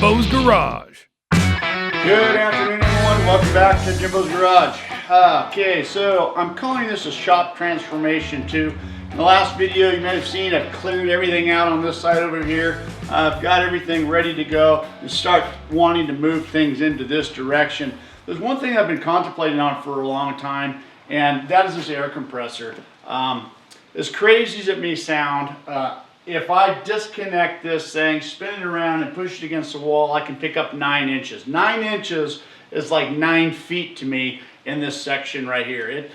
Jimbo's Garage. Good afternoon, everyone. Welcome back to Jimbo's Garage. Okay, so I'm calling this a shop transformation too. In the last video you might have seen I've cleared everything out on this side over here. I've got everything ready to go and start wanting to move things into this direction. There's one thing I've been contemplating on for a long time, and that is this air compressor. As crazy as it may sound, if I disconnect this thing, spin it around and push it against the wall, I can pick up 9 inches. 9 inches is like 9 feet to me in this section right here.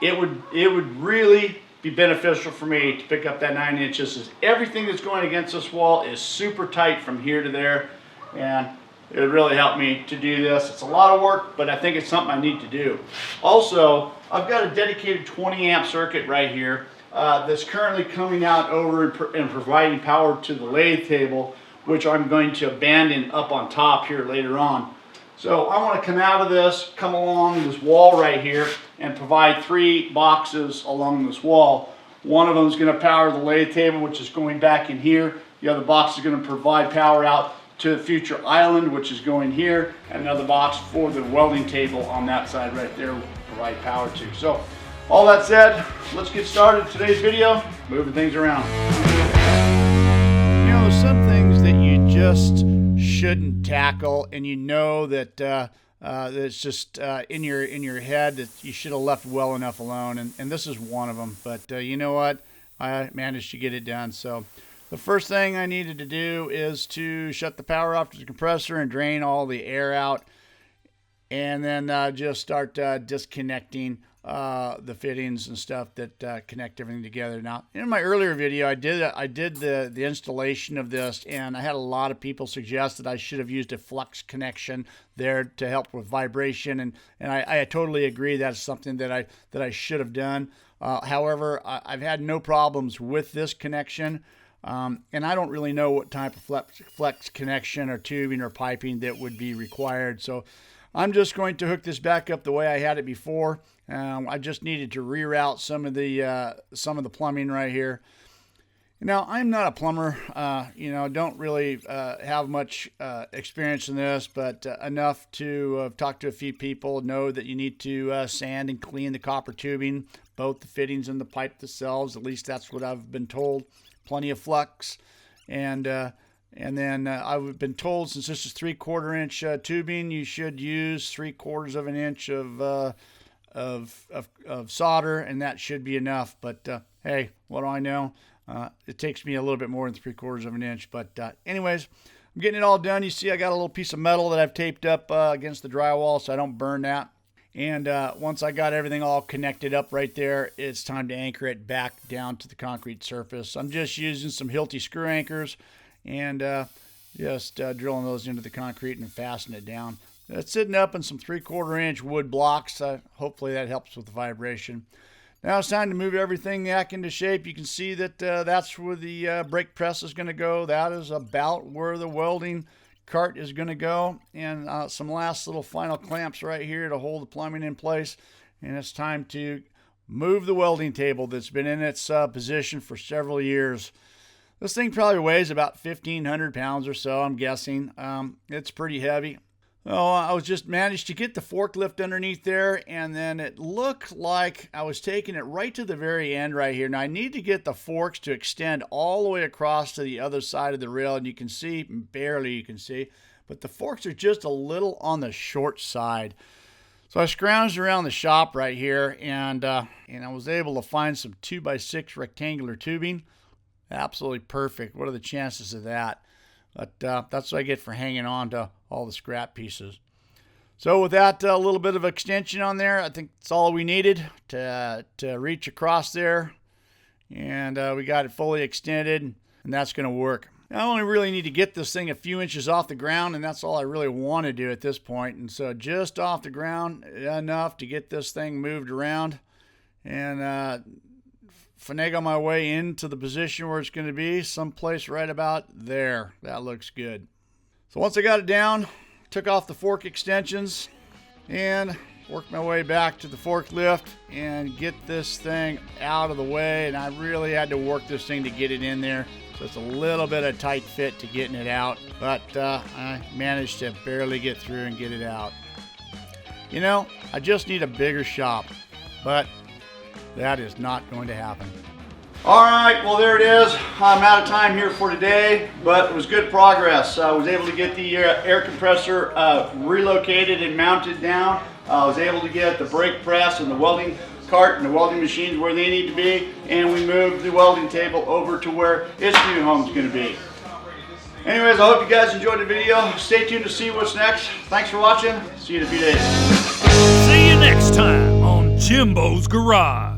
It would really be beneficial for me to pick up that 9 inches, as everything that's going against this wall is super tight from here to there, and it would really help me to do this. It's a lot of work, but I think it's something I need to do. Also, I've got a dedicated 20 amp circuit right here that's currently coming out over and providing power to the lathe table, which I'm going to abandon up on top here later on. So I want to come out of this, come along this wall right here, and provide 3 boxes along this wall. One of them is going to power the lathe table, which is going back in here. The other box is going to provide power out to the future island, which is going here. And another box for the welding table on that side right there will provide power to. So all that said, let's get started today's video, moving things around. You know, there's some things that you just shouldn't tackle, and you know that it's just in your head that you should have left well enough alone, and this is one of them. But you know what? I managed to get it done. So the first thing I needed to do is to shut the power off to the compressor and drain all the air out, and then just start disconnecting the fittings and stuff that connect everything together. Now, in my earlier video, I did the installation of this, and I had a lot of people suggest that I should have used a flux connection there to help with vibration, and I totally agree. That's something that I should have done. However, I've had no problems with this connection, and I don't really know what type of flex connection or tubing or piping that would be required. So I'm just going to hook this back up the way I had it before. I just needed to reroute some of the plumbing right here. Now, I'm not a plumber, don't really have much experience in this, but enough to talk to a few people, know that you need to sand and clean the copper tubing, both the fittings and the pipe themselves. At least that's what I've been told. Plenty of flux, and then I've been told, since this is 3/4 inch tubing, you should use 3/4 of an inch of solder, and that should be enough. But hey, what do I know? It takes me a little bit more than 3/4 of an inch. But anyways, I'm getting it all done. You see, I got a little piece of metal that I've taped up against the drywall so I don't burn that. And once I got everything all connected up right there, it's time to anchor it back down to the concrete surface. I'm just using some Hilti screw anchors and just drilling those into the concrete and fasten it down. It's sitting up in some 3/4 inch wood blocks. Hopefully that helps with the vibration. Now it's time to move everything back into shape. You can see that that's where the brake press is going to go. That is about where the welding cart is going to go, and some last little final clamps right here to hold the plumbing in place. And it's time to move the welding table that's been in its position for several years. This thing probably weighs about 1,500 pounds or so, I'm guessing. It's pretty heavy. Oh, I was just managed to get the forklift underneath there, and then it looked like I was taking it right to the very end right here. Now, I need to get the forks to extend all the way across to the other side of the rail, and you can see, barely you can see, but the forks are just a little on the short side. So I scrounged around the shop right here, and I was able to find some 2x6 rectangular tubing. Absolutely perfect. What are the chances of that? But that's what I get for hanging on to all the scrap pieces. So with that little bit of extension on there, I think that's all we needed to reach across there. And we got it fully extended, and that's going to work. I only really need to get this thing a few inches off the ground, and that's all I really want to do at this point. And so just off the ground enough to get this thing moved around and finagle my way into the position where it's going to be, someplace right about there. That looks good. So once I got it down, took off the fork extensions and worked my way back to the forklift and get this thing out of the way. And I really had to work this thing to get it in there. So it's a little bit of tight fit to getting it out, but I managed to barely get through and get it out. You know, I just need a bigger shop, but that is not going to happen. All right, well, there it is. I'm out of time here for today, but it was good progress. I was able to get the air compressor relocated and mounted down. I was able to get the brake press and the welding cart and the welding machines where they need to be, and we moved the welding table over to where its new home's going to be. Anyways, I hope you guys enjoyed the video. Stay tuned to see what's next. Thanks for watching. See you in a few days. See you next time on Jimbo's Garage.